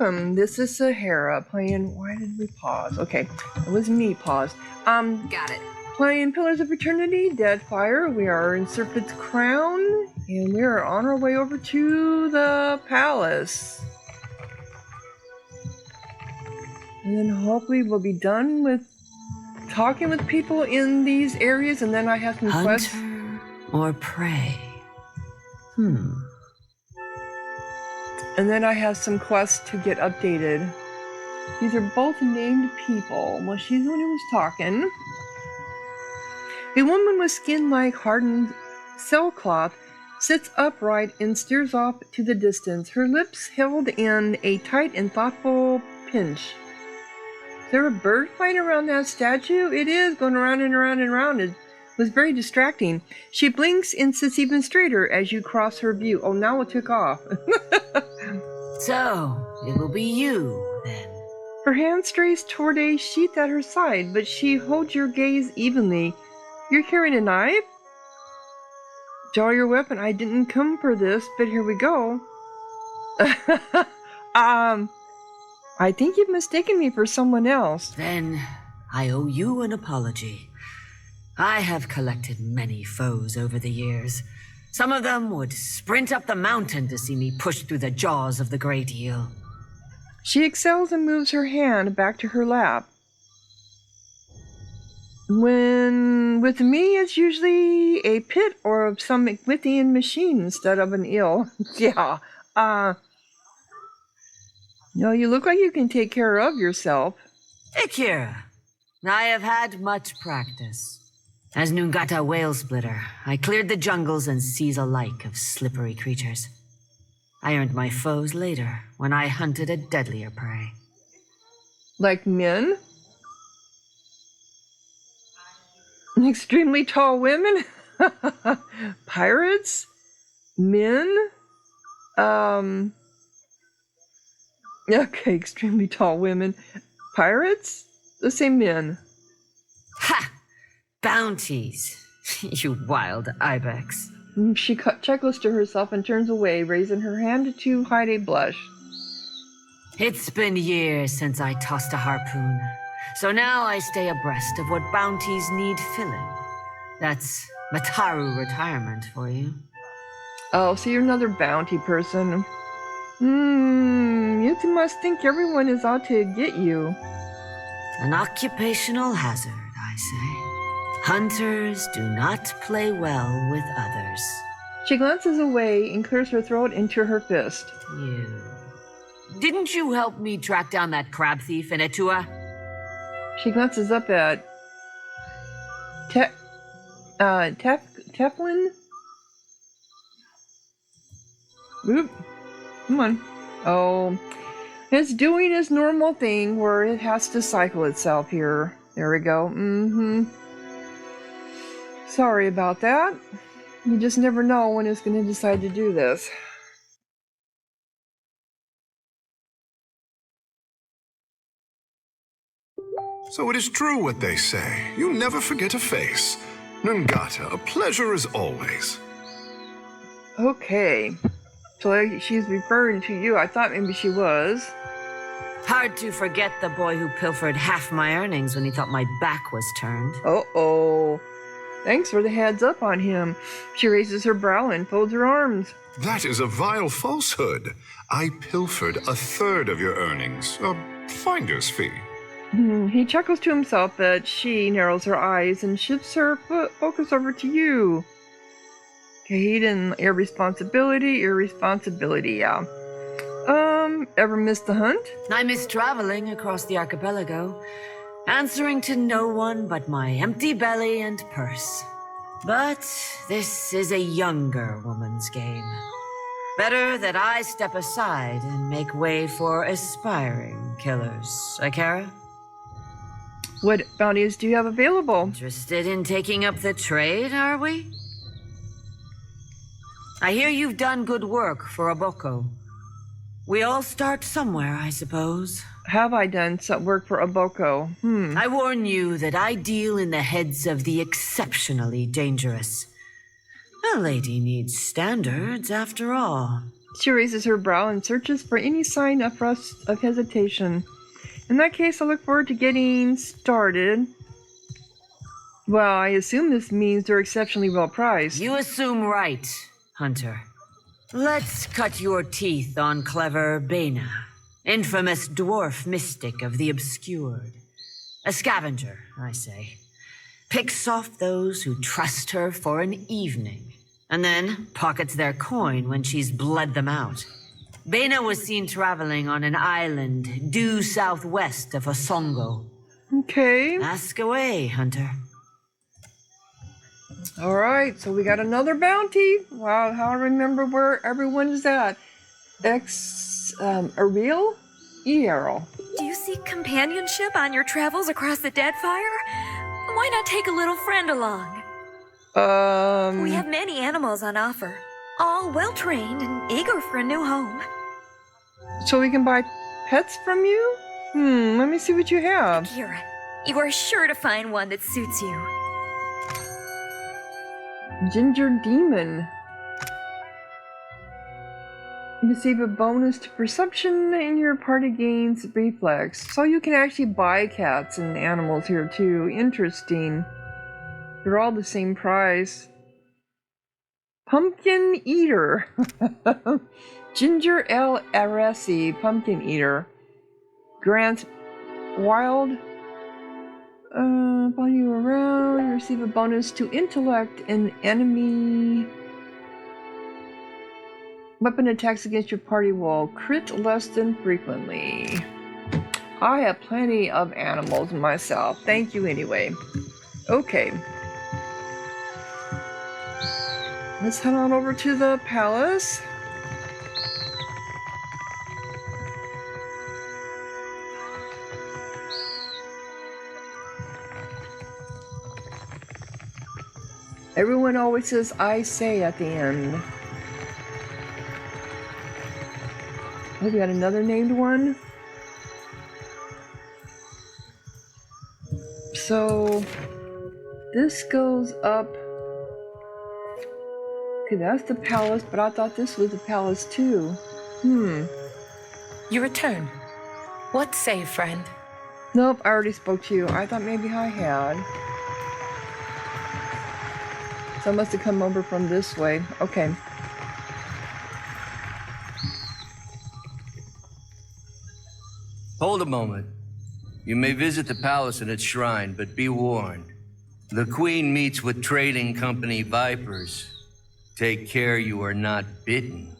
welcome. This is Sahara playing. Why did we pause? Okay, it was me paused. Got it. Playing Pillars of Eternity, Deadfire. We are in Serpent's Crown, and we are on our way over to the palace. And then hopefully we'll be done with talking with people in these areas, and then I have some quests. Hunter or prey? And then I have some quests to get updated. These are both named people. Well, she's the one who was talking. A woman with skin like hardened sailcloth sits upright and stares off to the distance, her lips held in a tight and thoughtful pinch. Is there a bird flying around that statue? It is, going around and around and around. It was very distracting. She blinks and sits even straighter as you cross her view. Oh, now it took off. So, it will be you, then. Her hand strays toward a sheath at her side, but she holds your gaze evenly. You're carrying a knife? Draw your weapon. I didn't come for this, but here we go. I think you've mistaken me for someone else. Then, I owe you an apology. I have collected many foes over the years. Some of them would sprint up the mountain to see me push through the jaws of the Great Eel. She exhales and moves her hand back to her lap. When with me, it's usually a pit or some Mythian machine instead of an eel. Yeah. No, you look like you can take care of yourself. Ikira, I have had much practice. As Nungata whale splitter, I cleared the jungles and seas alike of slippery creatures. I earned my foes later when I hunted a deadlier prey. Like men? Extremely tall women? Pirates? Men? Okay, extremely tall women. Pirates? The same men. Ha! Bounties, you wild ibex. She chuckles to herself and turns away, raising her hand to hide a blush. It's been years since I tossed a harpoon, so now I stay abreast of what bounties need filling. That's Mataru retirement for you. Oh, so you're another bounty person. You must think everyone is out to get you. An occupational hazard, I say. Hunters do not play well with others. She glances away and clears her throat into her fist. You. Didn't you help me track down that crab thief in Etua? She glances up at Teflin? Oop. Come on. Oh. It's doing its normal thing where it has to cycle itself here. There we go. Sorry about that. You just never know when it's going to decide to do this. So it is true what they say. You never forget a face. Nungata, a pleasure as always. Okay. So she's referring to you. I thought maybe she was. Hard to forget the boy who pilfered half my earnings when he thought my back was turned. Uh-oh. Thanks for the heads up on him. She raises her brow and folds her arms. That is a vile falsehood. I pilfered a third of your earnings. A finder's fee. He chuckles to himself, but she narrows her eyes and shifts her focus over to you. Kaden, irresponsibility, yeah. Ever missed the hunt? I miss traveling across the archipelago, answering to no one but my empty belly and purse. But this is a younger woman's game. Better that I step aside and make way for aspiring killers. Ikara? What bounties do you have available? Interested in taking up the trade, are we? I hear you've done good work for Aboko. We all start somewhere, I suppose. Have I done some work for Aboko? I warn you that I deal in the heads of the exceptionally dangerous. A lady needs standards, after all. She raises her brow and searches for any sign of hesitation. In that case, I look forward to getting started. Well, I assume this means they're exceptionally well priced. You assume right, Hunter. Let's cut your teeth on clever Bena, infamous dwarf mystic of the obscured. A scavenger, I say. Picks off those who trust her for an evening, and then pockets their coin when she's bled them out. Bena was seen traveling on an island due southwest of Osongo. Okay. Ask away, Hunter. Alright, so we got another bounty. Wow, how I remember where everyone is at. Ariel? Earl. Do you seek companionship on your travels across the Deadfire? Why not take a little friend along? We have many animals on offer, all well-trained and eager for a new home. So we can buy pets from you? Let me see what you have. Here, you are sure to find one that suits you. Ginger Demon. You receive a bonus to perception and your party gains reflex. So you can actually buy cats and animals here too. Interesting. They're all the same price. Pumpkin Eater. Ginger L. Aresi, Pumpkin Eater. Grants wild. While you are around, you receive a bonus to intellect and enemy. Weapon attacks against your party will crit less than frequently. I have plenty of animals myself. Thank you anyway. Okay. Let's head on over to the palace. Everyone always says "I say" at the end. Oh, we got another named one. So this goes up. Okay, that's the palace, but I thought this was the palace too. You return. What say, friend? Nope, I already spoke to you. I thought maybe I had. So I must have come over from this way. Okay. Hold a moment. You may visit the palace and its shrine, but be warned. The Queen meets with trading company vipers. Take care you are not bitten.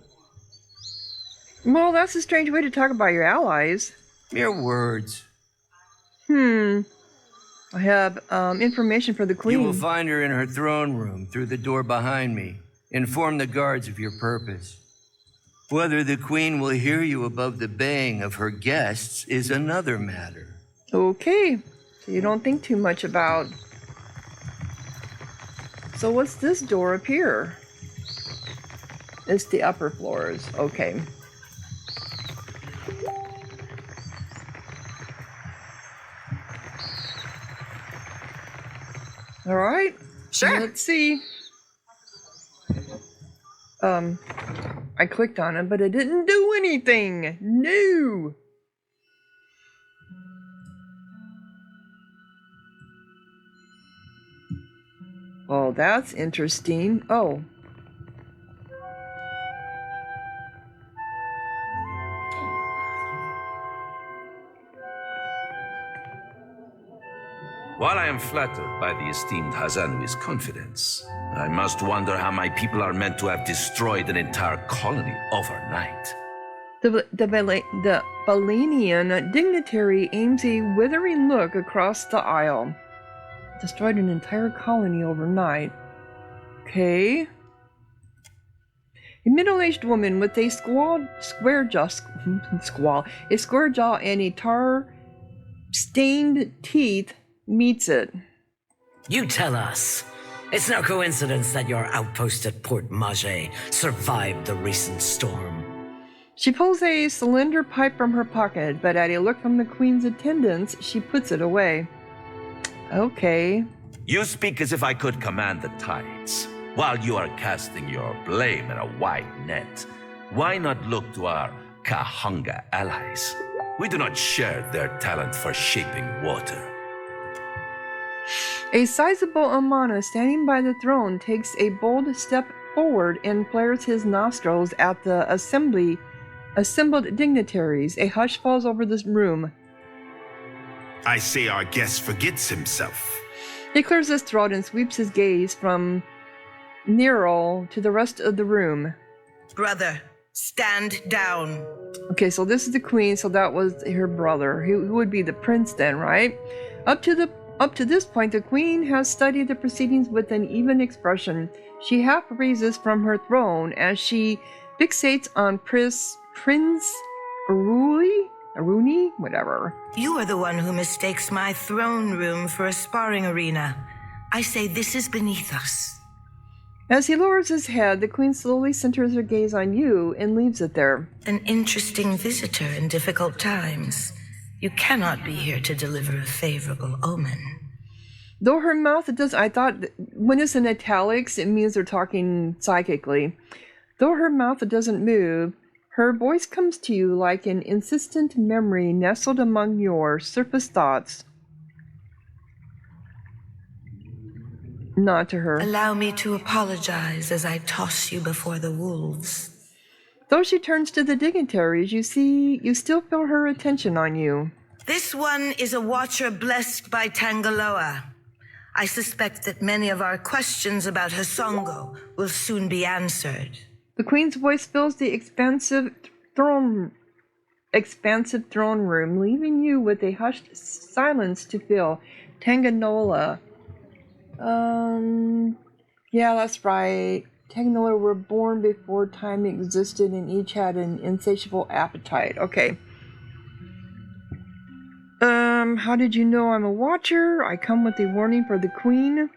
Well, that's a strange way to talk about your allies. Mere words. I have information for the Queen. You will find her in her throne room through the door behind me. Inform the guards of your purpose. Whether the Queen will hear you above the baying of her guests is another matter. Okay, so you don't think too much about. So what's this door up here? It's the upper floors. Okay. All right. Sure. Let's see. I clicked on it, but it didn't do anything. No. Oh, that's interesting. Oh. While I am flattered by the esteemed Hazanui's confidence, I must wonder how my people are meant to have destroyed an entire colony overnight. The Pallegna dignitary aims a withering look across the aisle. Destroyed an entire colony overnight. Okay. A middle-aged woman with a square jaw and a tar-stained teeth meets it. You tell us. It's no coincidence that your outpost at Port Maje survived the recent storm. She pulls a cylinder pipe from her pocket, but at a look from the Queen's attendants, she puts it away. Okay. You speak as if I could command the tides, while you are casting your blame in a wide net. Why not look to our Kahanga allies? We do not share their talent for shaping water. A sizable Amana standing by the throne takes a bold step forward and flares his nostrils at the assembled dignitaries. A hush falls over the room. I say our guest forgets himself. He clears his throat and sweeps his gaze from Nero to the rest of the room. Brother, stand down. Okay, so this is the queen, so that was her brother. Who would be the prince then, right? Up to this point, the queen has studied the proceedings with an even expression. She half raises from her throne as she fixates on Prince Aruni, whatever. You are the one who mistakes my throne room for a sparring arena. I say this is beneath us. As he lowers his head, the queen slowly centers her gaze on you and leaves it there. An interesting visitor in difficult times. You cannot be here to deliver a favorable omen. Though her mouth does, I thought when it's in italics, it means they're talking psychically. Though her mouth doesn't move, her voice comes to you like an insistent memory nestled among your surface thoughts. Not to her. Allow me to apologize as I toss you before the wolves. Though she turns to the dignitaries, you still feel her attention on you. This one is a watcher blessed by Tangaloa. I suspect that many of our questions about Hasongo will soon be answered. The queen's voice fills the expansive throne room, leaving you with a hushed silence to fill. Tanganola. Yeah, that's right. Tanganola were born before time existed and each had an insatiable appetite. Okay. How did you know I'm a watcher? I come with a warning for the queen.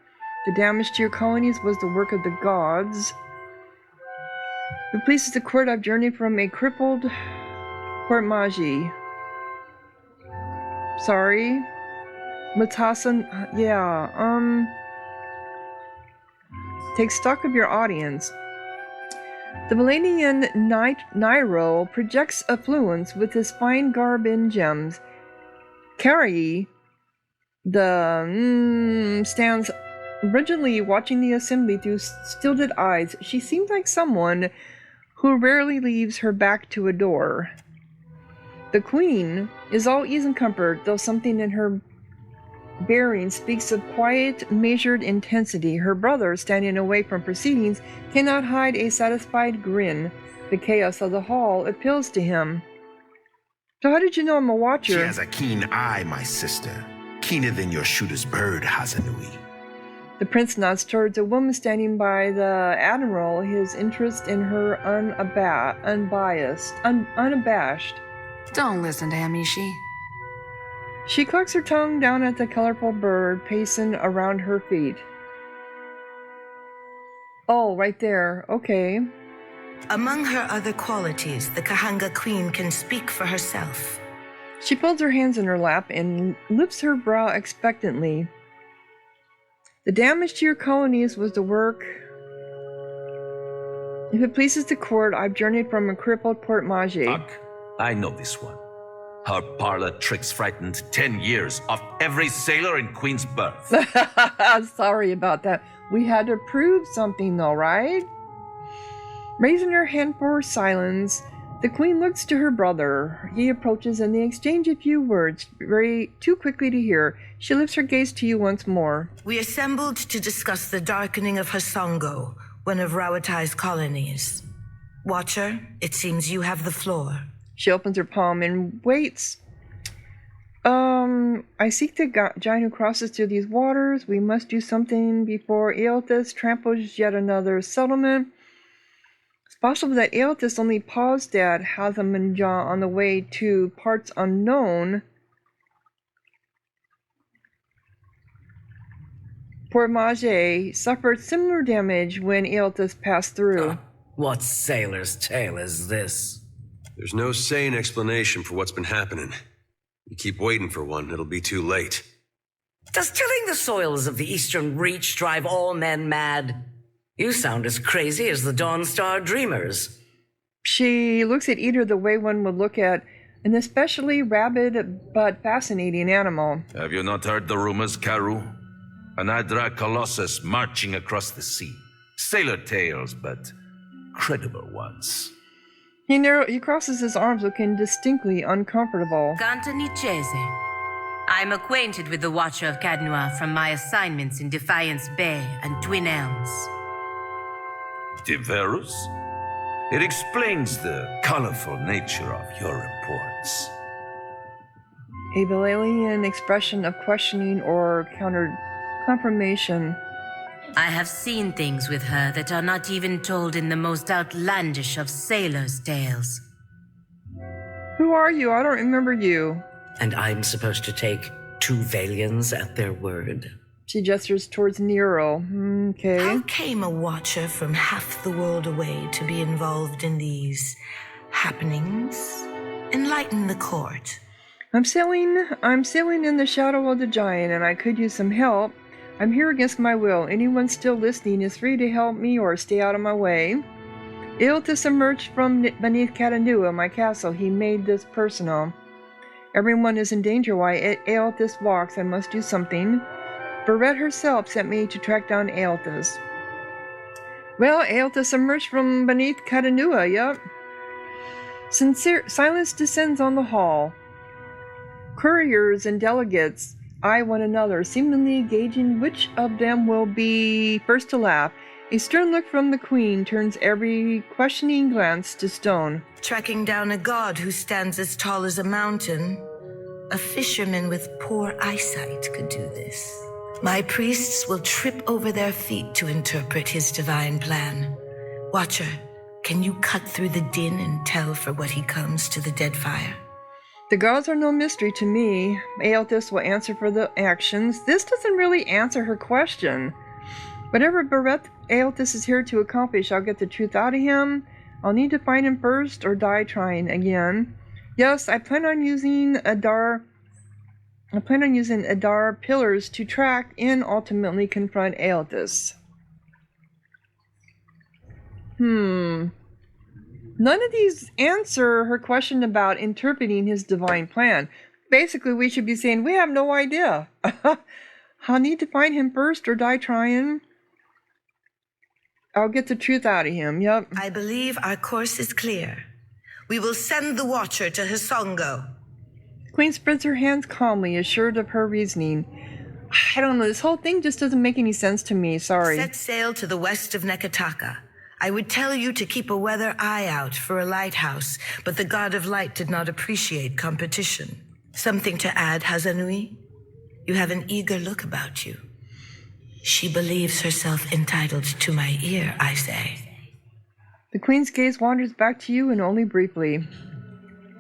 The damage to your colonies was the work of the gods. If it pleases the court, I've journeyed from a crippled Port Magi. Sorry. Matasan, yeah, take stock of your audience. The Pallegna Nairo projects affluence with his fine garb and gems. Carrie, stands rigidly watching the assembly through stilted eyes. She seems like someone who rarely leaves her back to a door. The queen is all ease and comfort, though something in her bearing speaks of quiet, measured intensity. Her brother, standing away from proceedings, cannot hide a satisfied grin. The chaos of the hall appeals to him. So how did you know I'm a watcher? She has a keen eye, my sister. Keener than your shooter's bird, Hazanui. The prince nods towards a woman standing by the admiral, his interest in her unabashed. Don't listen to him, Ishi. She clicks her tongue down at the colorful bird pacing around her feet. Oh, right there. Okay. Among her other qualities, the Kahanga queen can speak for herself. She folds her hands in her lap and lifts her brow expectantly. The damage to your colonies was the work. If it pleases the court, I've journeyed from a crippled Port Magi. Ugh, I know this one. Her parlor tricks frightened 10 years of every sailor in Queen's Berth. Sorry about that. We had to prove something though, right? Raising her hand for silence, the queen looks to her brother. He approaches and they exchange a few words, too quickly to hear. She lifts her gaze to you once more. We assembled to discuss the darkening of Hasongo, one of Rawatai's colonies. Watcher, it seems you have the floor. She opens her palm and waits. I seek the giant who crosses through these waters. We must do something before Aelthus tramples yet another settlement. It's possible that Aelthus only paused at Hazamanja on the way to parts unknown. Port Magi suffered similar damage when Aelthus passed through. What sailor's tale is this? There's no sane explanation for what's been happening. You keep waiting for one, it'll be too late. Does tilling the soils of the Eastern Reach drive all men mad? You sound as crazy as the Dawn Star Dreamers. She looks at Eater the way one would look at an especially rabid but fascinating animal. Have you not heard the rumors, Karu? An Adra colossus marching across the sea. Sailor tales, but credible ones. He crosses his arms, looking distinctly uncomfortable. Gantanichese. I'm acquainted with the Watcher of Cadnua from my assignments in Defiance Bay and Twin Elms. Diverus? It explains the colorful nature of your reports. A Valalian expression of questioning or countered confirmation. I have seen things with her that are not even told in the most outlandish of sailors' tales. Who are you? I don't remember you. And I'm supposed to take 2 Valians at their word? She gestures towards Nero. Okay. How came a watcher from half the world away to be involved in these happenings? Enlighten the court. I'm sailing in the shadow of the giant, and I could use some help. I'm here against my will. Anyone still listening is free to help me or stay out of my way. Aeolus emerged from beneath Cadnua, my castle. He made this personal. Everyone is in danger while Aeolus walks. I must do something. Barrett herself sent me to track down Aeolus. Well, Aeolus emerged from beneath Cadnua, yup. Silence descends on the hall. Couriers and delegates eye one another, seemingly gauging which of them will be first to laugh. A stern look from the queen turns every questioning glance to stone. Tracking down a god who stands as tall as a mountain. A fisherman with poor eyesight could do this. My priests will trip over their feet to interpret his divine plan. Watcher, can you cut through the din and tell for what he comes to the Deadfire? The gods are no mystery to me. Aeolus will answer for the actions. This doesn't really answer her question. Whatever Barrett Aeolus is here to accomplish, I'll get the truth out of him. I'll need to find him first or die trying again. Yes, I plan on using Adar pillars to track and ultimately confront Aeolus. None of these answer her question about interpreting his divine plan. Basically, we should be saying, we have no idea. I'll need to find him first or die trying. I'll get the truth out of him, yep. I believe our course is clear. We will send the Watcher to Hisongo. The queen spreads her hands calmly, assured of her reasoning. I don't know, this whole thing just doesn't make any sense to me, sorry. Set sail to the west of Nekataka. I would tell you to keep a weather eye out for a lighthouse, but the god of light did not appreciate competition. Something to add, Hazanui? You have an eager look about you. She believes herself entitled to my ear, I say. The queen's gaze wanders back to you and only briefly.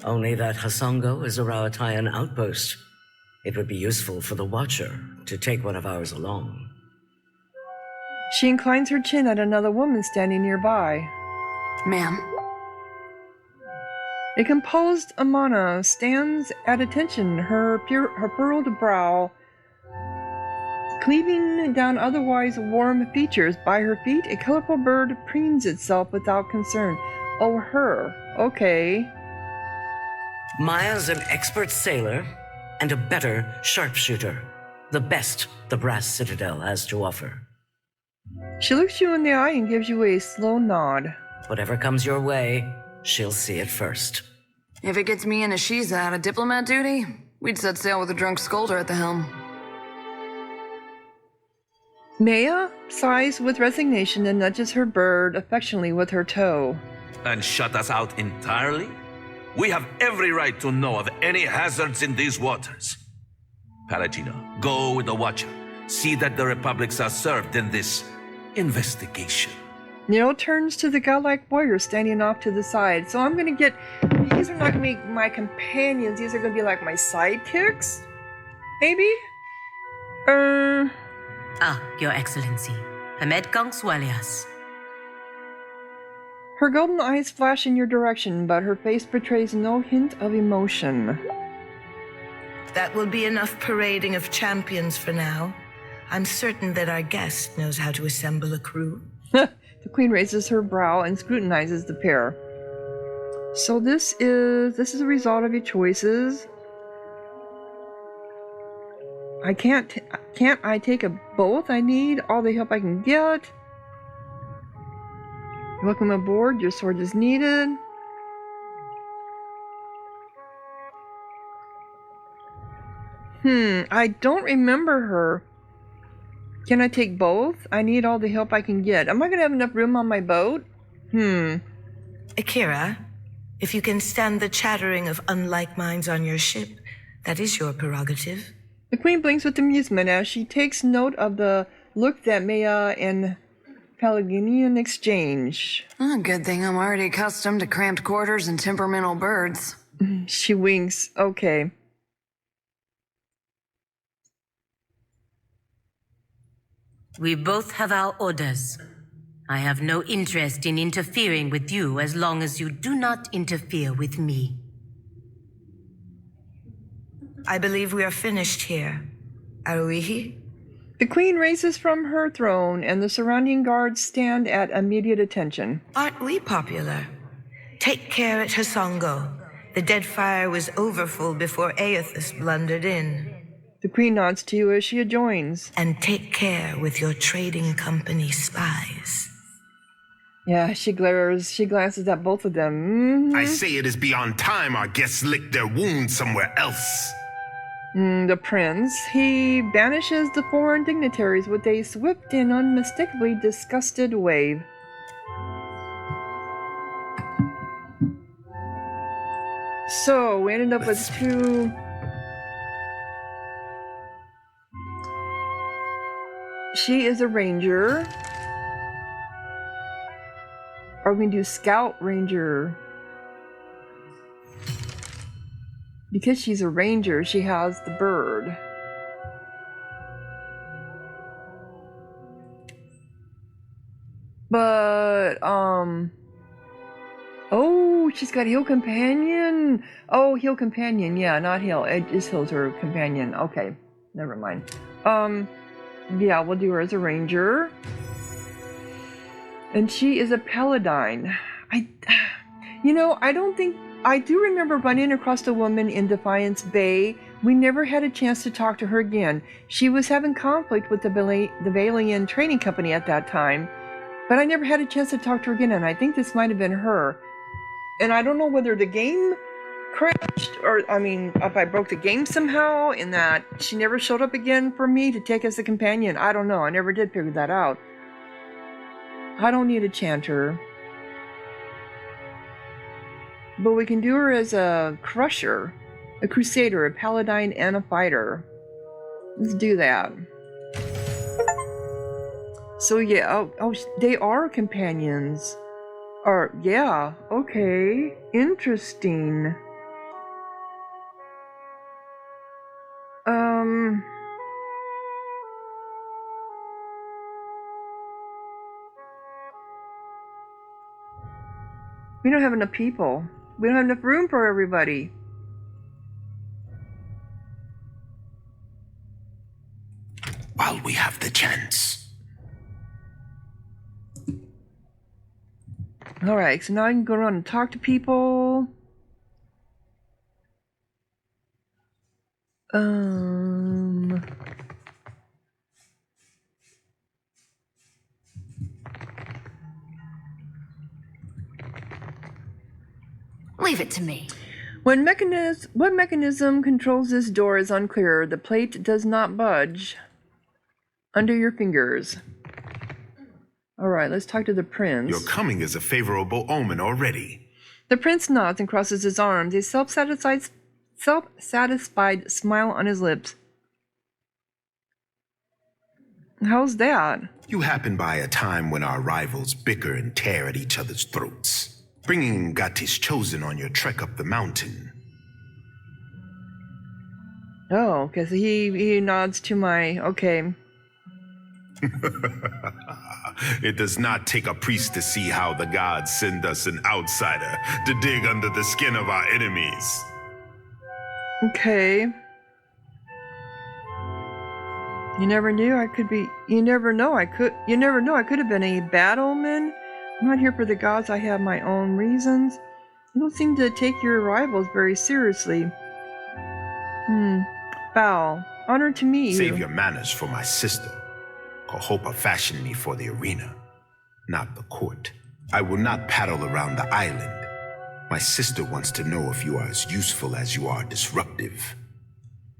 Only that Hisongo is a Rawatayan outpost. It would be useful for the Watcher to take one of ours along. She inclines her chin at another woman standing nearby. Ma'am. A composed Amana stands at attention, her furrowed brow cleaving down otherwise warm features. By her feet, a colorful bird preens itself without concern. Oh, her. Okay. Maia's an expert sailor and a better sharpshooter. The best the Brass Citadel has to offer. She looks you in the eye and gives you a slow nod. Whatever comes your way, she'll see it first. If it gets me and Ashiza out of diplomat duty, we'd set sail with a drunk scolder at the helm. Maia sighs with resignation and nudges her bird affectionately with her toe. And shut us out entirely? We have every right to know of any hazards in these waters. Pallegna, go with the Watcher. See that the Republics are served in this investigation. Nero turns to the godlike warrior standing off to the side. So I'm gonna get... These are not gonna be my companions. These are gonna be like my sidekicks? Maybe? Ah, Your Excellency. Hamed Gongswalias. Her golden eyes flash in your direction, but her face betrays no hint of emotion. That will be enough parading of champions for now. I'm certain that our guest knows how to assemble a crew. The queen raises her brow and scrutinizes the pair. So this is a result of your choices. Can't I take both? I need all the help I can get. Welcome aboard. Your sword is needed. I don't remember her. Can I take both? I need all the help I can get. Am I gonna have enough room on my boat? Akira, if you can stand the chattering of unlike minds on your ship, that is your prerogative. The Queen blinks with amusement as she takes note of the look that Maia and Pallegna exchange. Good thing I'm already accustomed to cramped quarters and temperamental birds. She winks. Okay. We both have our orders. I have no interest in interfering with you as long as you do not interfere with me. I believe we are finished here. Aruihi? The Queen raises from her throne, and the surrounding guards stand at immediate attention. Aren't we popular? Take care at Hasongo. The Deadfire was overfull before Aethys blundered in. The Queen nods to you as she adjoins. And take care with your trading company spies. Yeah, she glances at both of them. I say it is beyond time our guests lick their wounds somewhere else. The prince, he banishes the foreign dignitaries with a swift and unmistakably disgusted wave. So, we ended up with two... She is a ranger. Or we can do scout ranger. Because she's a ranger, she has the bird. But, oh, she's got Hill Companion. Oh, Hill Companion, yeah, not Hill. It is Hill's her companion. Okay, never mind. Yeah, we'll do her as a ranger. And she is a paladin. I do remember running across a woman in Defiance Bay. We never had a chance to talk to her again. She was having conflict with the Valian trading company at that time, but I never had a chance to talk to her again, and I think this might have been her. And I don't know whether the game crashed, or, if I broke the game somehow, in that she never showed up again for me to take as a companion. I don't know. I never did figure that out. I don't need a chanter. But we can do her as a crusher, a crusader, a paladin, and a fighter. Let's do that. So yeah, oh, they are companions. Or, yeah, okay, interesting. We don't have enough people. We don't have enough room for everybody. While we have the chance. Alright, so now I can go around and talk to people. Leave it to me. What mechanism controls this door is unclear. The plate does not budge under your fingers. Alright, let's talk to the prince. Your coming is a favorable omen already. The prince nods and crosses his arms, a self-satisfied smile on his lips. How's that? You happen by a time when our rivals bicker and tear at each other's throats. Bringing Gati's chosen on your trek up the mountain. Oh, because he nods to my... Okay. It does not take a priest to see how the gods send us an outsider to dig under the skin of our enemies. Okay. You never knew I could be... You never know I could have been a bad omen. I'm not here for the gods, I have my own reasons. You don't seem to take your arrivals very seriously. Bow. Honor to meet you. Save your manners for my sister. Kohopa fashioned me for the arena, not the court. I will not paddle around the island. My sister wants to know if you are as useful as you are disruptive.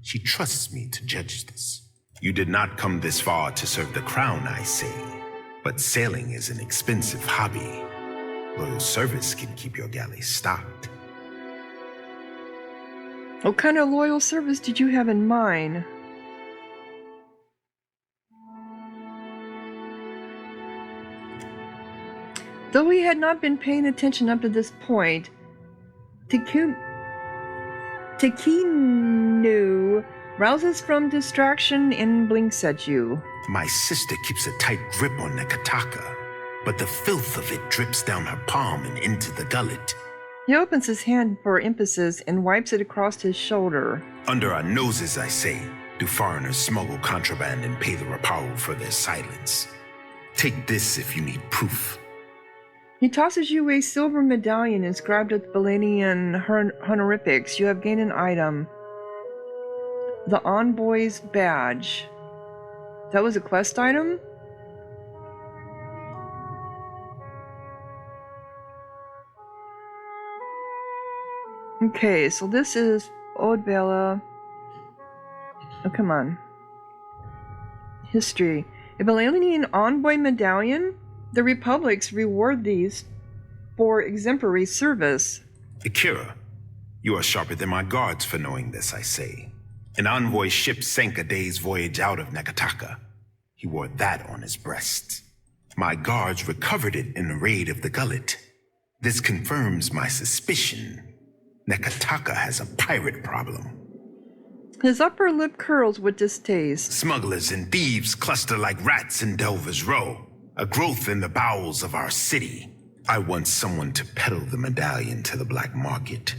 She trusts me to judge this. You did not come this far to serve the crown, I say. But sailing is an expensive hobby. Loyal service can keep your galley stocked. What kind of loyal service did you have in mind? Though he had not been paying attention up to this point, Tekinu rouses from distraction and blinks at you. My sister keeps a tight grip on Nekataka, but the filth of it drips down her palm and into the gullet. He opens his hand for emphasis and wipes it across his shoulder. Under our noses, I say, do foreigners smuggle contraband and pay the Rapau for their silence? Take this if you need proof. He tosses you a silver medallion inscribed with Pallegna honorifics. You have gained an item. The Envoy's Badge. That was a quest item? Okay, so this is Old Bella. Oh, come on. History. A Pallegna Envoy Medallion? The Republics reward these for exemplary service. Akira, you are sharper than my guards for knowing this, I say. An envoy ship sank a day's voyage out of Nekataka. He wore that on his breast. My guards recovered it in a raid of the gullet. This confirms my suspicion. Nekataka has a pirate problem. His upper lip curls with distaste. Smugglers and thieves cluster like rats in Delver's Row, a growth in the bowels of our city. I want someone to peddle the medallion to the black market,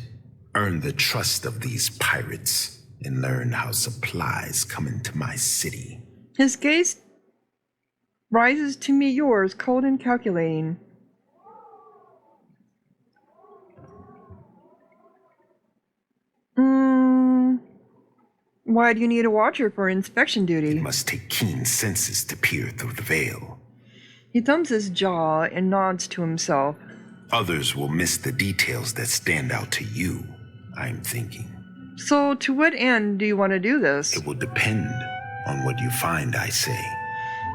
earn the trust of these pirates, and learn how supplies come into my city. His gaze rises to meet yours, cold and calculating. Why do you need a watcher for inspection duty? It must take keen senses to peer through the veil. He thumbs his jaw and nods to himself. Others will miss the details that stand out to you, I'm thinking. So, to what end do you want to do this? It will depend on what you find, I say.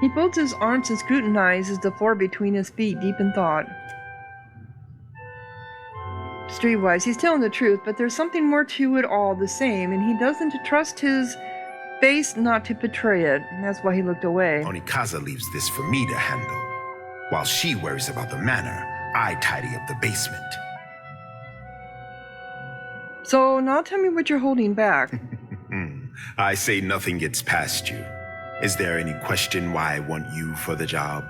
He folds his arms and scrutinizes the floor between his feet, deep in thought. Streetwise, he's telling the truth, but there's something more to it all the same, and he doesn't trust his face not to betray it. That's why he looked away. Onikaza leaves this for me to handle. While she worries about the manor, I tidy up the basement. So, now tell me what you're holding back. I say nothing gets past you. Is there any question why I want you for the job?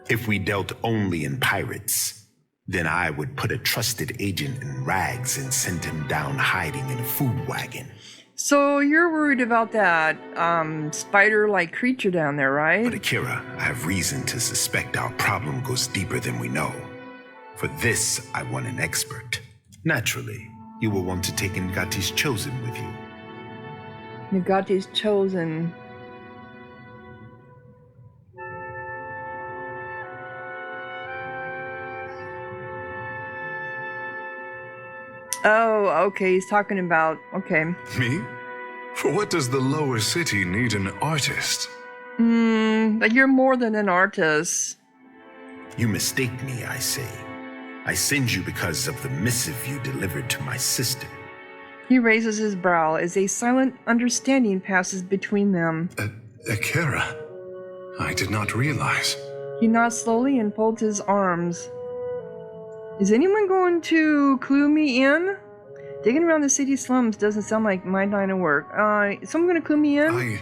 If we dealt only in pirates, then I would put a trusted agent in rags and send him down hiding in a food wagon. So you're worried about that, spider-like creature down there, right? But Akira, I have reason to suspect our problem goes deeper than we know. For this, I want an expert. Naturally, you will want to take Ngati's Chosen with you. Ngati's Chosen. Oh, okay, he's talking about, okay. Me? For what does the lower city need an artist? But you're more than an artist. You mistake me, I say. I send you because of the missive you delivered to my sister. He raises his brow as a silent understanding passes between them. Akira, I did not realize. He nods slowly and folds his arms. Is anyone going to clue me in? Digging around the city slums doesn't sound like my line of work. Is someone going to clue me in?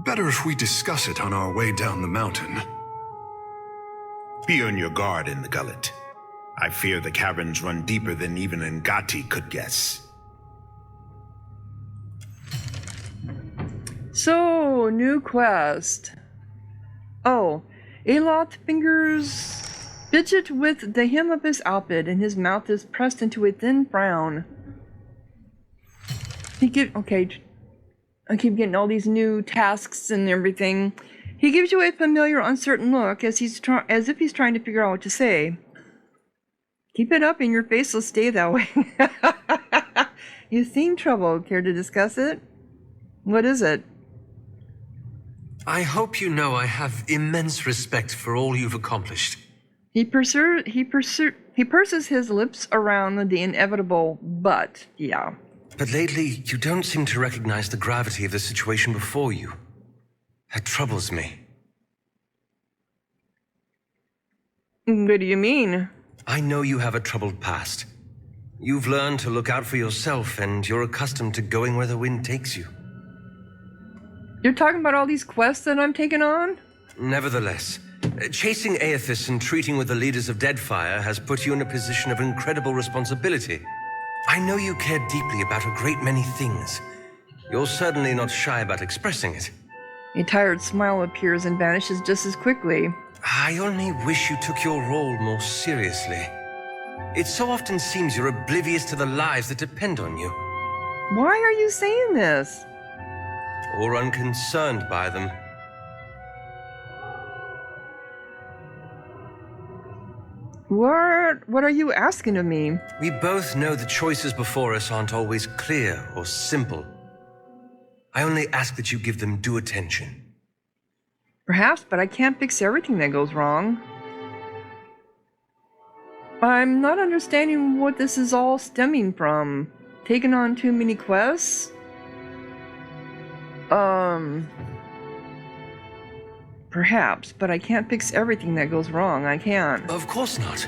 Better if we discuss it on our way down the mountain. Be on your guard in the gullet. I fear the caverns run deeper than even Ngati could guess. So, new quest. Oh, Aloth fingers Fidget with the hem of his outfit, and his mouth is pressed into a thin frown. Okay, I keep getting all these new tasks and everything. He gives you a familiar, uncertain look as if he's trying to figure out what to say. Keep it up and your face will stay that way. You seem troubled. Care to discuss it? What is it? I hope you know I have immense respect for all you've accomplished. He purses his lips around the inevitable but, yeah. But lately, you don't seem to recognize the gravity of the situation before you. That troubles me. What do you mean? I know you have a troubled past. You've learned to look out for yourself, and you're accustomed to going where the wind takes you. You're talking about all these quests that I'm taking on? Nevertheless, chasing Aethys and treating with the leaders of Deadfire has put you in a position of incredible responsibility. I know you care deeply about a great many things. You're certainly not shy about expressing it. A tired smile appears and vanishes just as quickly. I only wish you took your role more seriously. It so often seems you're oblivious to the lives that depend on you. Why are you saying this? Or unconcerned by them. What are you asking of me? We both know the choices before us aren't always clear or simple. I only ask that you give them due attention. Perhaps, but I can't fix everything that goes wrong. I'm not understanding what this is all stemming from. Taking on too many quests? Perhaps, but I can't fix everything that goes wrong. I can't. Of course not.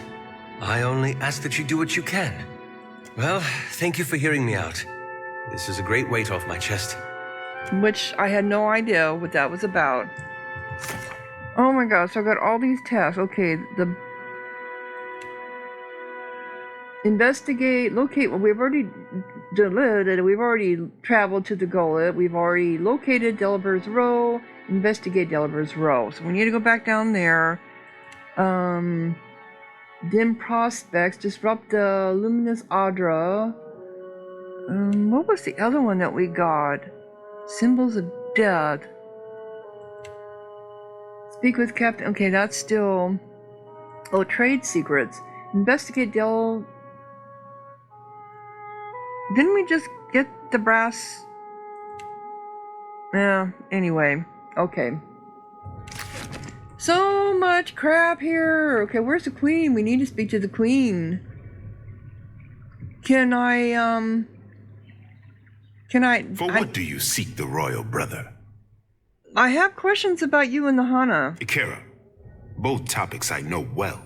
I only ask that you do what you can. Well, thank you for hearing me out. This is a great weight off my chest. Which I had no idea what that was about. Oh my gosh, so I got all these tasks. Okay, the investigate, locate. Well, we've already traveled to the gullet. We've already located Delaver's Row. Investigate Delaver's Row. So we need to go back down there. Dim prospects. Disrupt the luminous Audra. What was the other one that we got? Symbols of death. Speak with Captain. Okay, that's still. Oh, trade secrets. Investigate Didn't we just get the brass? Yeah, anyway. Okay. So much crap here. Okay, where's the queen? We need to speak to the queen. Can I? For what do you seek the royal brother? I have questions about you and the Hana. Ikera, both topics I know well.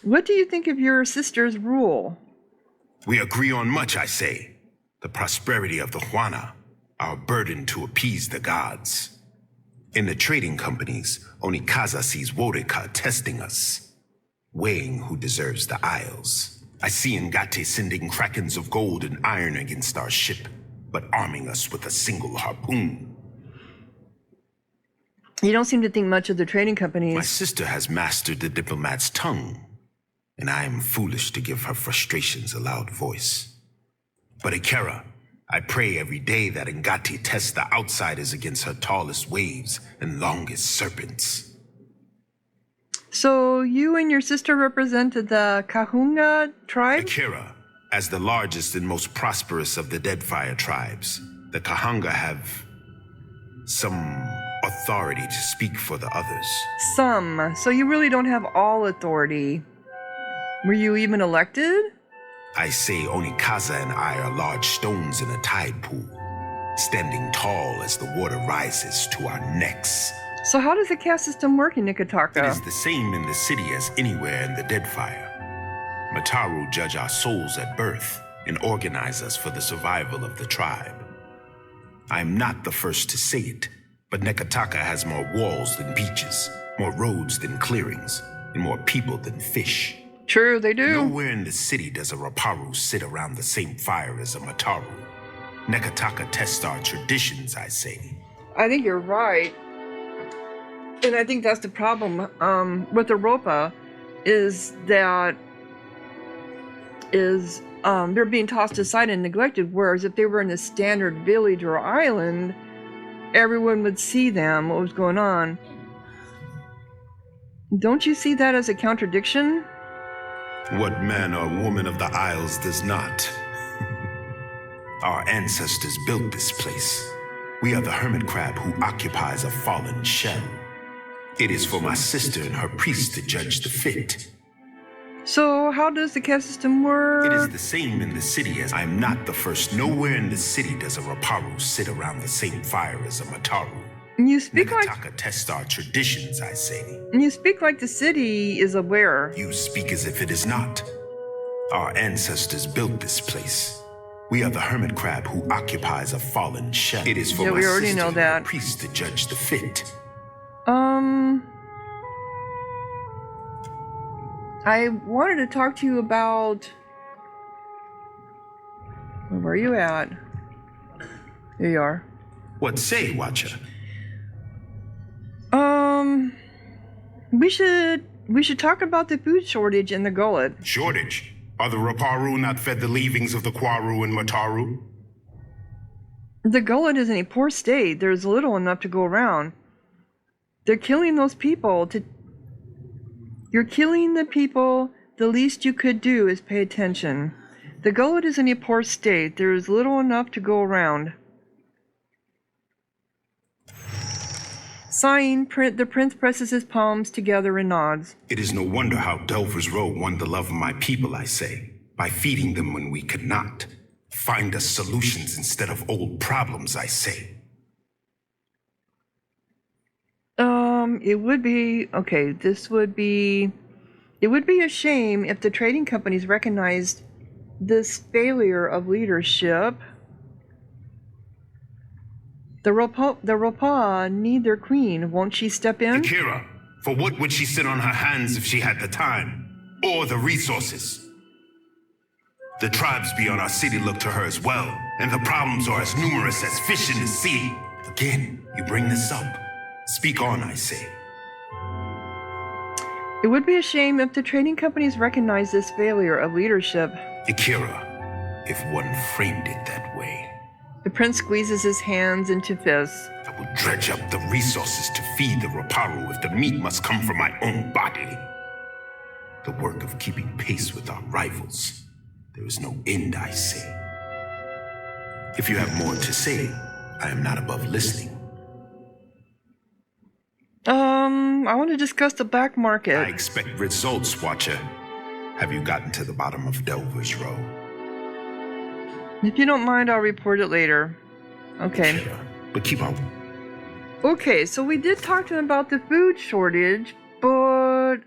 What do you think of your sister's rule? We agree on much, I say. The prosperity of the Juana, our burden to appease the gods. In the trading companies, Onikaza sees Woreka testing us, weighing who deserves the isles. I see Ngate sending krakens of gold and iron against our ship, but arming us with a single harpoon. You don't seem to think much of the trading companies. My sister has mastered the diplomat's tongue, and I am foolish to give her frustrations a loud voice. But Ikera, I pray every day that Ngati tests the outsiders against her tallest waves and longest serpents. So you and your sister represented the Kahunga tribe? Ikera, as the largest and most prosperous of the Deadfire tribes, the Kahunga have some authority to speak for the others. Some. So you really don't have all authority. Were you even elected? I say Onikaza and I are large stones in a tide pool, standing tall as the water rises to our necks. So how does the caste system work in Nikataka? It is the same in the city as anywhere in the Deadfire. Mataru judge our souls at birth and organize us for the survival of the tribe. I am not the first to say it, but Nekataka has more walls than beaches, more roads than clearings, and more people than fish. True, they do. Nowhere in the city does a Raparu sit around the same fire as a Mataru. Nekataka tests our traditions, I say. I think you're right. And I think that's the problem with Europa, is that they're being tossed aside and neglected, whereas if they were in a standard village or island, everyone would see them, what was going on. Don't you see that as a contradiction? What man or woman of the Isles does not? Our ancestors built this place. We are the hermit crab who occupies a fallen shell. It is for my sister and her priest to judge the fit. So how does the caste system work? It is the same in the city as I am not the first. Nowhere in the city does a Raparu sit around the same fire as a Mataru. You speak Nekataka tests our traditions, I say. You speak like the city is aware. You speak as if it is not. Our ancestors built this place. We are the hermit crab who occupies a fallen shell. It is for my we already sister know and that. her priest to judge the fit. I wanted to talk to you about... Where are you at? There you are. What say, Watcher? We should talk about the food shortage in the gullet. Shortage? Are the Raparu not fed the leavings of the Kwaru and Mataru? The gullet is in a poor state. There's little enough to go around. They're killing those people to... You're killing the people. The least you could do is pay attention. The gullet is in a poor state. There is little enough to go around. Sighing, the prince presses his palms together and nods. It is no wonder how Delver's Row won the love of my people, I say, by feeding them when we could not. Find us solutions instead of old problems, I say. It would be, okay, it would be a shame if the trading companies recognized this failure of leadership. The Ropa need their queen. Won't she step in? Akira, for what would she sit on her hands if she had the time? Or the resources? The tribes beyond our city look to her as well, and the problems are as numerous as fish in the sea. Again, you bring this up. Speak on, I say. It would be a shame if the trading companies recognized this failure of leadership. Akira, if one framed it that way. The prince squeezes his hands into fists. I will dredge up the resources to feed the Raparu if the meat must come from my own body. The work of keeping pace with our rivals. There is no end, I say. If you have more to say, I am not above listening. I want to discuss the black market. I expect results, Watcher. Have you gotten to the bottom of Delver's Row? If you don't mind, I'll report it later. Okay. Sure, but keep on. Okay, so we did talk to him about the food shortage, but...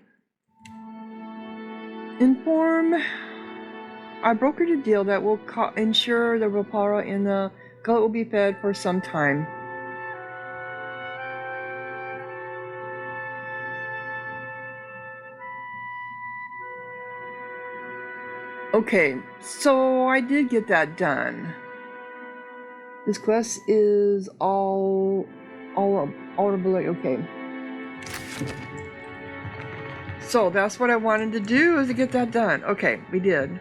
I brokered a deal that will ensure the Rapara and the gullet will be fed for some time. Okay, so I did get that done. This quest is all okay. So that's what I wanted to do, is to get that done. Okay, we did.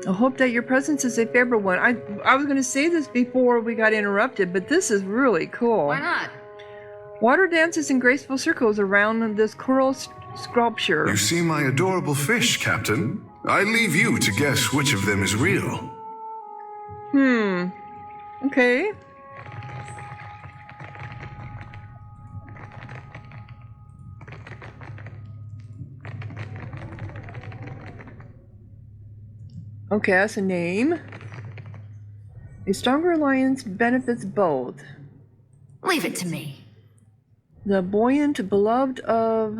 I hope that your presence is a favorable one. I was going to say this before we got interrupted, but this is really cool. Why not? Water dances in graceful circles around this coral sculpture. You see my adorable fish, Captain. I leave you to guess which of them is real. Okay. Okay, that's a name. A stronger alliance benefits both. Leave it to me. The buoyant beloved of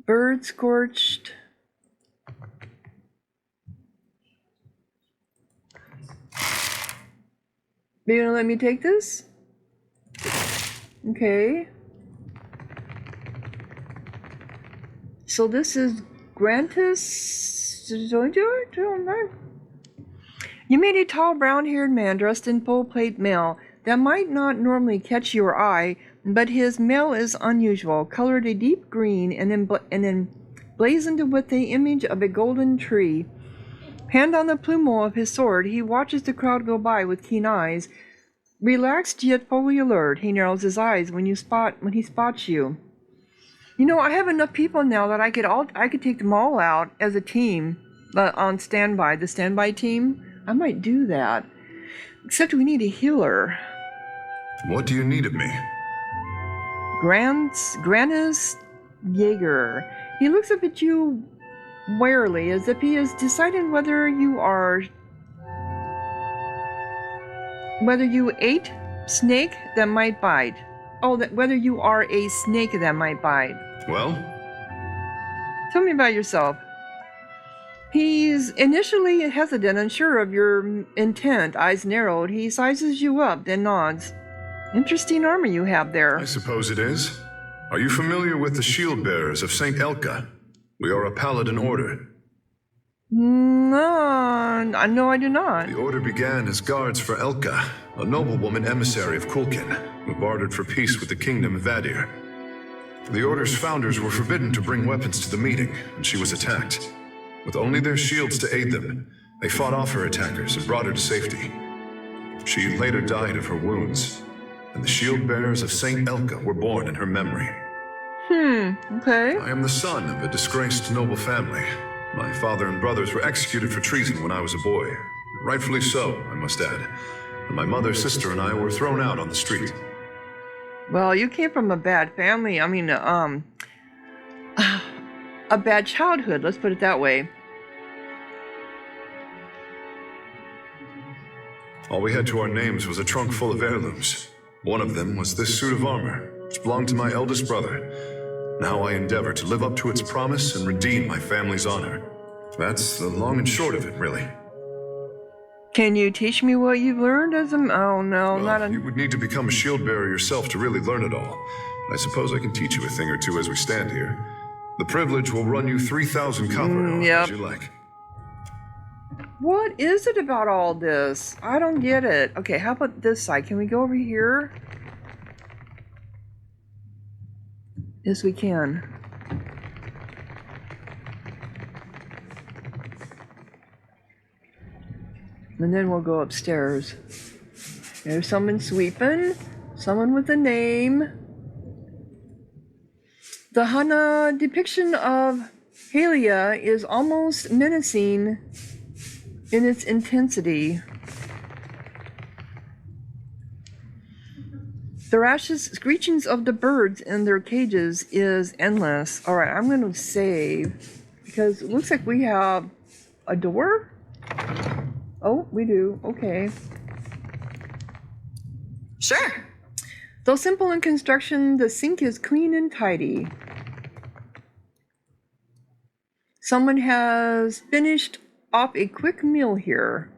bird scorched. Are you gonna let me take this? Okay. So this is Grantus. You meet a tall brown-haired man dressed in full-plate mail that might not normally catch your eye, but his mail is unusual, colored a deep green and emblazoned with the image of a golden tree. Hand on the plumel of his sword, he watches the crowd go by with keen eyes. Relaxed yet fully alert, he narrows his eyes when he spots you. You know, I have enough people now that I could take them all out as a team on standby. The standby team, I might do that. Except we need a healer. What do you need of me? Grannis Jaeger. He looks up at you warily, as if he is deciding whether you ate snake that might bite. Oh, whether you are a snake that might bite. Well? Tell me about yourself. He's initially hesitant, unsure of your intent, eyes narrowed. He sizes you up, then nods. Interesting armor you have there. I suppose it is. Are you familiar with the shield bearers of St. Elka? We are a paladin order. No, I do not. The order began as guards for Elka, a noblewoman emissary of Kulkin, who bartered for peace with the kingdom of Vadir. The order's founders were forbidden to bring weapons to the meeting, and she was attacked. With only their shields to aid them, they fought off her attackers and brought her to safety. She later died of her wounds, and the shield bearers of St. Elka were born in her memory. Okay. I am the son of a disgraced noble family. My father and brothers were executed for treason when I was a boy. Rightfully so, I must add. And my mother, sister, and I were thrown out on the street. Well, you came from a bad family. I mean, a bad childhood, let's put it that way. All we had to our names was a trunk full of heirlooms. One of them was this suit of armor, which belonged to my eldest brother. Now I endeavor to live up to its promise and redeem my family's honor. That's the long and short of it, really. Can you teach me what you've learned as a... Oh, no, well, you would need to become a shield bearer yourself to really learn it all. I suppose I can teach you a thing or two as we stand here. The privilege will run you 3,000 copper, as you like. What is it about all this? I don't get it. Okay, how about this side? Can we go over here? Yes, we can. And then we'll go upstairs. There's someone sweeping. Someone with a name. The Hana depiction of Halia is almost menacing in its intensity. The rashes, screechings of the birds in their cages is endless. All right, I'm going to save because it looks like we have a door. Oh, we do. Okay. Sure. Though simple in construction, the sink is clean and tidy. Someone has finished off a quick meal here.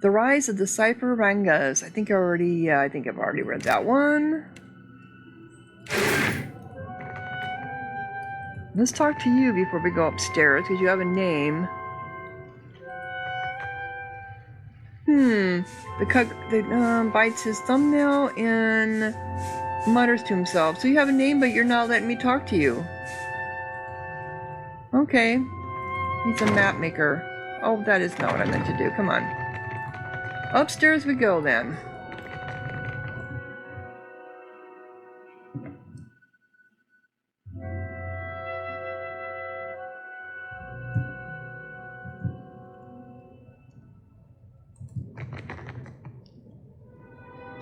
The Rise of the Cypher Rangas. I think I've already read that one. Let's talk to you before we go upstairs, because you have a name. The cuck bites his thumbnail and mutters to himself. So you have a name, but you're not letting me talk to you. Okay. He's a map maker. Oh, that is not what I meant to do. Come on. Upstairs we go then.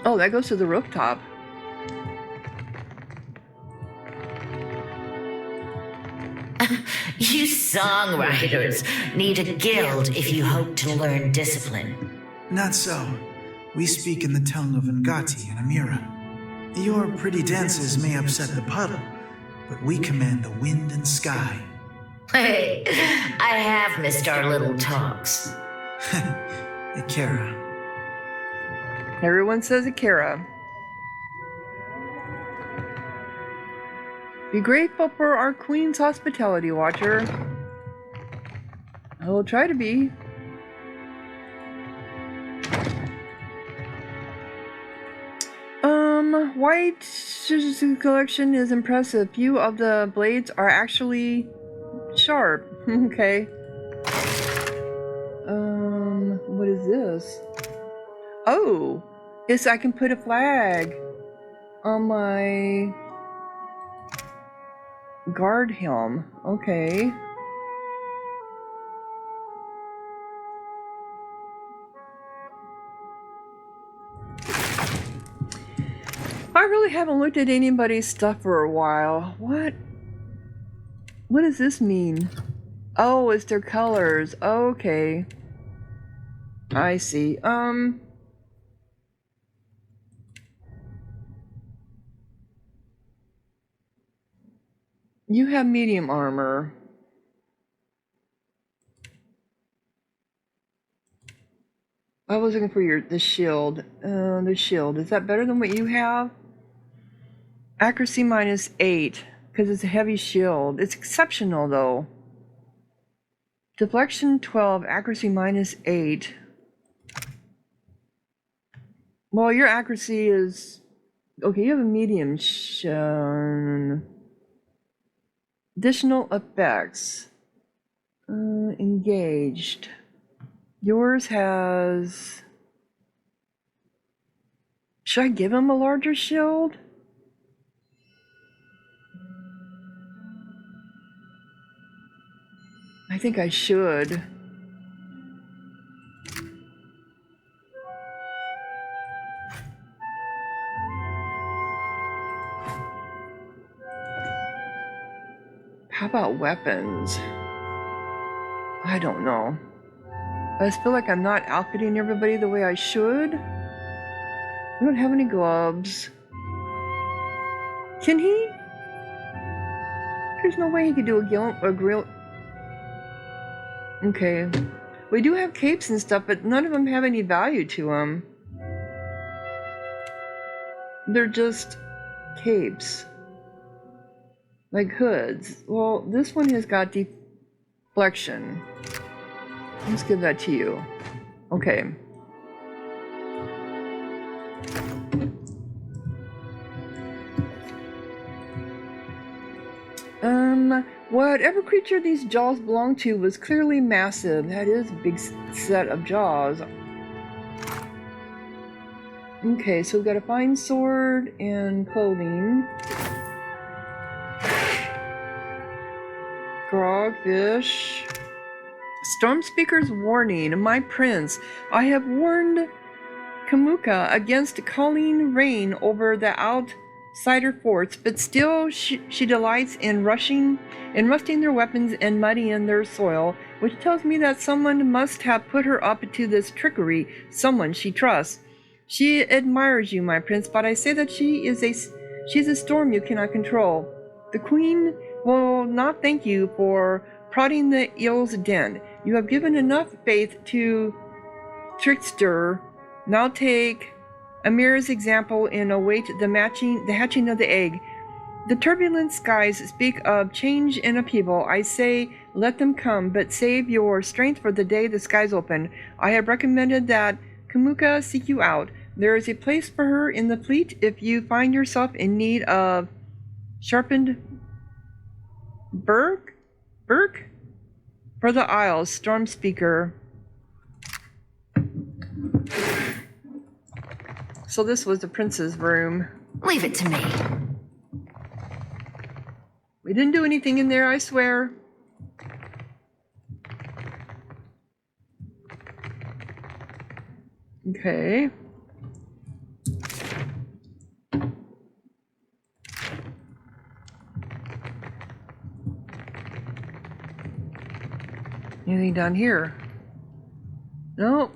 Oh, that goes to the rooftop. You songwriters need a guild if you hope to learn discipline. Not so. We speak in the tongue of Ngati and Amira. Your pretty dances may upset the puddle, but we command the wind and sky. Hey, I have missed our little talks. Ikera. Everyone says Ikera. Be grateful for our queen's hospitality, Watcher. I will try to be. White collection is impressive. Few of the blades are actually sharp. Okay. What is this? Oh, yes, I can put a flag on my guard helm. Okay. I really haven't looked at anybody's stuff for a while. What does this mean? Oh, it's their colors. Okay. I see. You have medium armor. I was looking for the shield. The shield. Is that better than what you have? Accuracy -8, because it's a heavy shield. It's exceptional though. Deflection 12, accuracy -8. Well, your accuracy is... Okay, you have a medium additional effects. Engaged. Yours has... Should I give him a larger shield? I think I should. How about weapons? I don't know. I just feel like I'm not outfitting everybody the way I should. I don't have any gloves. Can he? There's no way he could do a grill. Okay. We do have capes and stuff, but none of them have any value to them. They're just capes. Like hoods. Well, this one has got deflection. Let's give that to you. Okay. Whatever creature these jaws belong to was clearly massive. That is a big set of jaws. Okay, so we've got a fine sword and clothing. Grog, fish. Stormspeaker's warning. My prince, I have warned Kamuka against calling rain over the outsider forts, but still she delights in rusting their weapons and muddying their soil, which tells me that someone must have put her up to this trickery, someone she trusts. She admires you, my prince, but I say that she's a storm you cannot control. The queen will not thank you for prodding the eel's den. You have given enough faith to Trickster. Now take Amir's example and await the hatching of the egg. The turbulent skies speak of change and upheaval. I say, let them come, but save your strength for the day the skies open. I have recommended that Kamuka seek you out. There is a place for her in the fleet if you find yourself in need of sharpened Burke? For the Isles, Stormspeaker. So this was the prince's room. Leave it to me. We didn't do anything in there, I swear. Okay. Anything down here? Nope.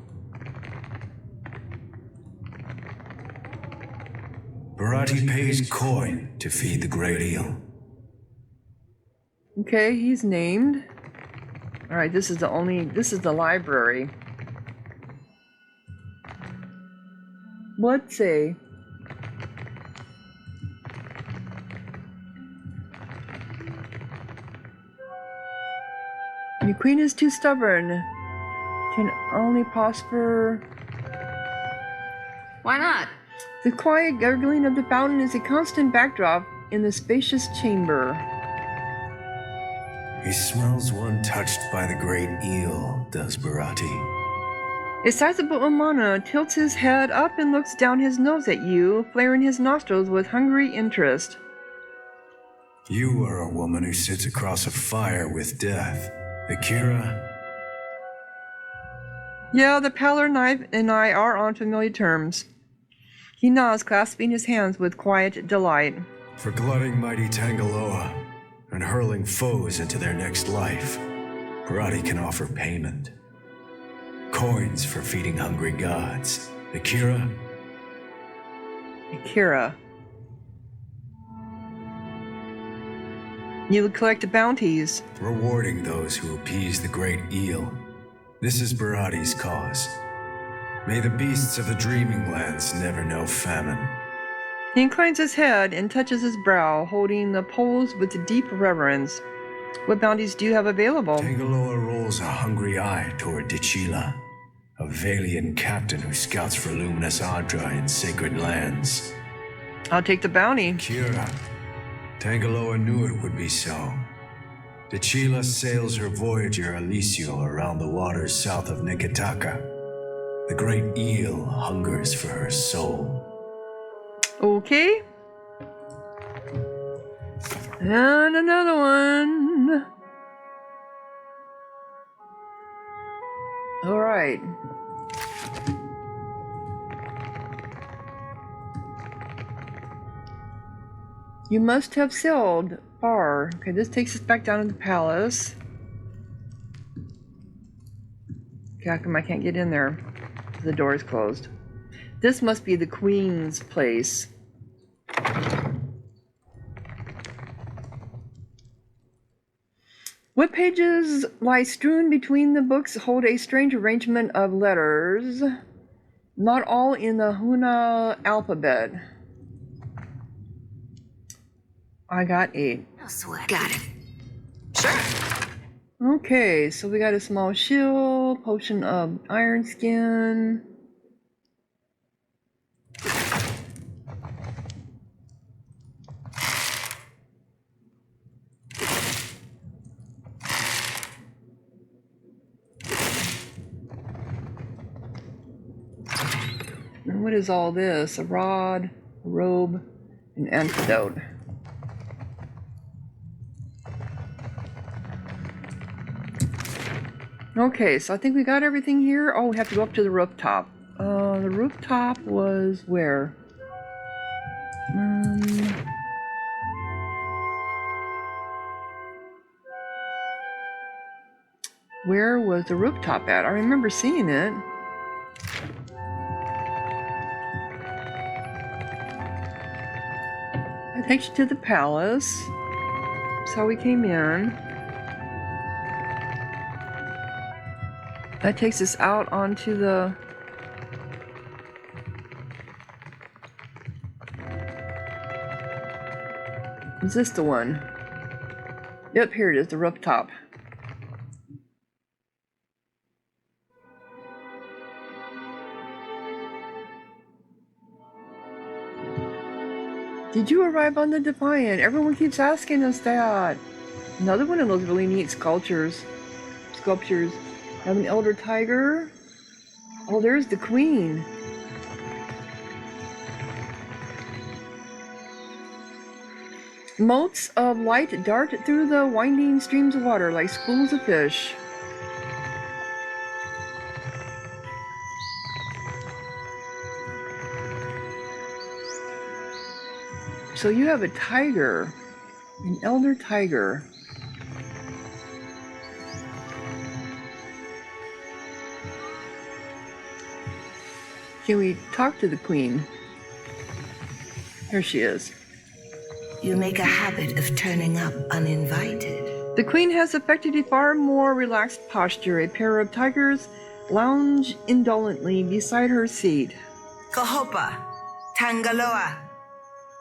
Barati pays coin to feed the great eel. Okay, he's named. Alright, this is the library. Let's see. Your queen is too stubborn. Can only prosper. Why not? The quiet gurgling of the fountain is a constant backdrop in the spacious chamber. He smells one touched by the great eel, does Barati. A sizable Umana tilts his head up and looks down his nose at you, flaring his nostrils with hungry interest. You are a woman who sits across a fire with death. Akira? Yeah, the Paler Knife and I are on familiar terms. He nods, clasping his hands with quiet delight. For glutting mighty Tangaloa and hurling foes into their next life, Barati can offer payment. Coins for feeding hungry gods. Akira? Akira. You would collect bounties. Rewarding those who appease the great eel. This is Barati's cause. May the beasts of the dreaming lands never know famine. He inclines his head and touches his brow, holding the poles with deep reverence. What bounties do you have available? Tangaloa rolls a hungry eye toward Dichila, a Valian captain who scouts for luminous Adra in sacred lands. I'll take the bounty. Kira, Tangaloa knew it would be so. Dichila sails her voyager Alicio around the waters south of Nikitaka. The great eel hungers for her soul. Okay. And another one. All right. You must have sailed far. Okay, this takes us back down to the palace. Okay, how come I can't get in there? The door is closed. This must be the Queen's place. What pages lie strewn between the books hold a strange arrangement of letters, not all in the Huna alphabet. I got 8. No sweat. Got it. Sure. Okay, so we got a small shield, potion of iron skin. And what is all this? A rod, a robe, an antidote. Okay, so I think we got everything here. Oh, we have to go up to the rooftop. The rooftop was where? Where was the rooftop at? I remember seeing it. That takes you to the palace. That's how we came in. That takes us out onto the... Is this the one? Yep, here it is, the rooftop. Did you arrive on the Defiant? Everyone keeps asking us that. Another one of those really neat sculptures. Have an elder tiger. Oh, there's the queen. Motes of light dart through the winding streams of water like schools of fish. So you have a tiger, an elder tiger. Can we talk to the queen? Here she is. You make a habit of turning up uninvited. The queen has affected a far more relaxed posture. A pair of tigers lounge indolently beside her seat. Kahopa, Tangaloa,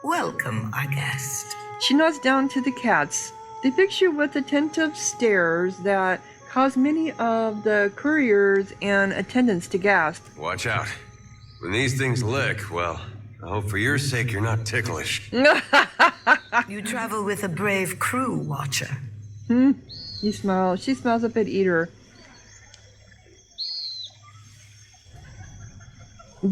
welcome, our guest. She nods down to the cats. They fix you with attentive stares that caused many of the couriers and attendants to gasp. Watch out. When these things lick, well, I hope for your sake you're not ticklish. You travel with a brave crew, Watcher. She smells a bit eater.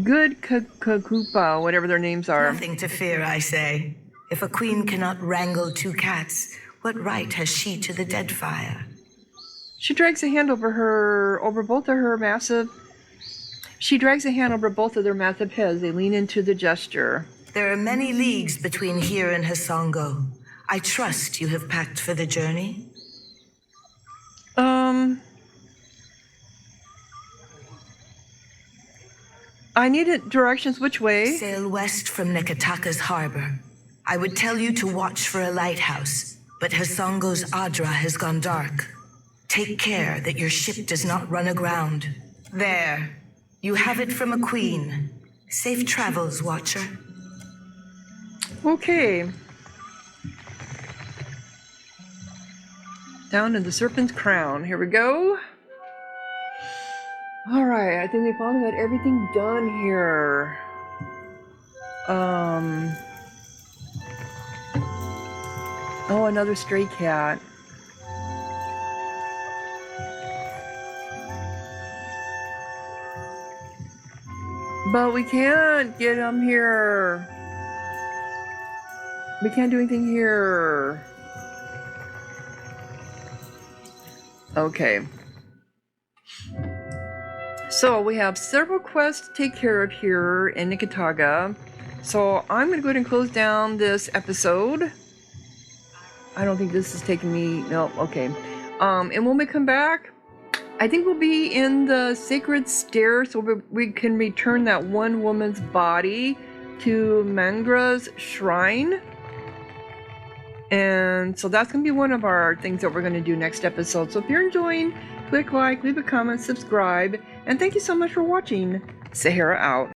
Good Kakupa, whatever their names are. Nothing to fear, I say. If a queen cannot wrangle two cats, what right has she to the Deadfire? She drags a hand over both of their massive heads. They lean into the gesture. There are many leagues between here and Hasongo. I trust you have packed for the journey? I needed directions which way? Sail west from Nekataka's harbor. I would tell you to watch for a lighthouse, but Hasongo's Adra has gone dark. Take care that your ship does not run aground. There. You have it from a queen. Safe travels, Watcher. Okay. Down to the Serpent's Crown. Here we go. Alright, I think we finally got everything done here. Oh, another stray cat. But we can't get him here. We can't do anything here. Okay. So we have several quests to take care of here in Nikataga. So I'm going to go ahead and close down this episode. I don't think this is taking me... No, okay. And when we come back, I think we'll be in the Sacred Stair so we can return that one woman's body to Mangra's shrine. And so that's going to be one of our things that we're going to do next episode. So if you're enjoying, click like, leave a comment, subscribe, and thank you so much for watching. Sahara out.